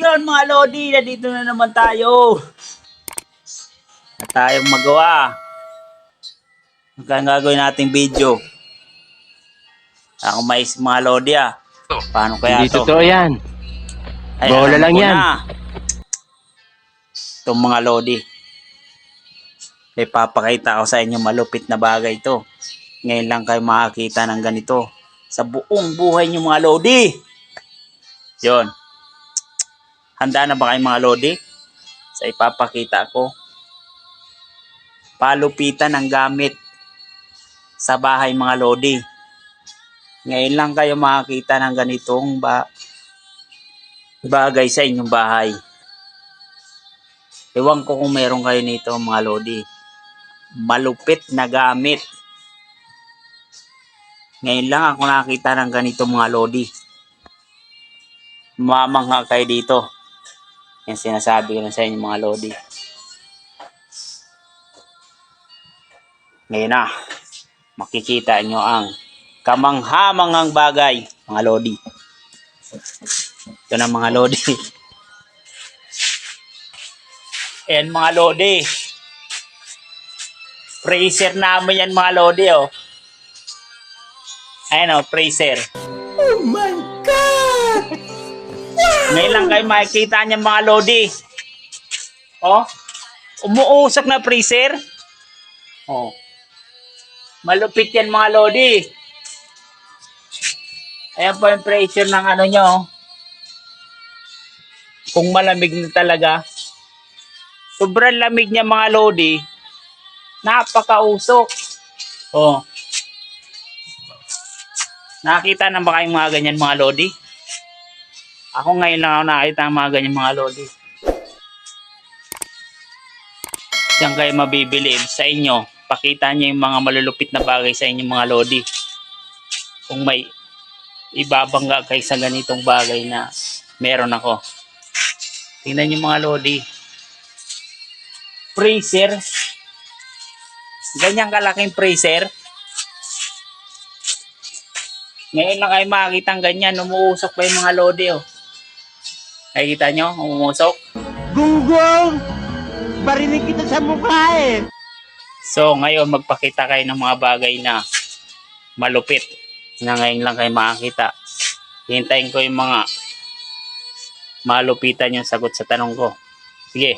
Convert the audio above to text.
Yun mga Lodi, dito na naman tayo. Na tayong magawa. Ang gagawin nating video. Ako mais mga Lodi ah. Paano kaya Hindi to? totoo yan. Ay, Bola alam lang ko yan. na. Itong mga Lodi. May papakita ako sa inyo malupit na bagay to. Ngayon lang kayo makakita ng ganito. Sa buong buhay nyo mga Lodi. Yun. Handa na ba kayo mga Lodi? Sa ipapakita ko. Palupitan ng gamit sa bahay mga Lodi. Ngayon lang kayo makakita ng ganitong bagay sa inyong bahay. Ewan ko kung meron kayo nito mga Lodi. Malupit na gamit. Ngayon lang ako nakakita ng ganito mga Lodi. Mamangha kayo dito. Yan sinasabi ko na sa inyo mga Lodi. Ngayon na, makikita nyo ang kamangha-manghang bagay mga Lodi. Ito na mga Lodi. Ayan mga Lodi. Freezer namin yan mga Lodi oh. Ayan oh, freezer. Oh my God! Ngayon lang kayo makikita niya mga Lodi. Oh, umuusok na freezer. Oh. Malupit yan mga Lodi. Ayan po yung freezer ng ano nyo. Kung malamig na talaga. Sobrang lamig niya mga Lodi. Napakausok. Oh. Nakita na ba kayong mga ganyan mga Lodi? Ako ngayon lang ako nakita ng mga ganyan mga Lodi. Diyan kayo mabibili sa inyo. Pakita niyo yung mga malulupit na bagay sa inyong mga Lodi. Kung may ibabangga kayo sa ganitong bagay na meron ako. Tingnan niyo mga Lodi. Freezer. Ganyang kalaking freezer. Ngayon lang kayo makakita ng ganyan. Umuusok pa yung mga Lodi oh. Nakikita nyo? Umusok. Gunggong! Barinig kita sa mukha eh. So ngayon magpakita kayo ng mga bagay na malupit. Na ngayon lang kayo makakita. Hintayin ko yung mga malupitan yung sagot sa tanong ko. Sige.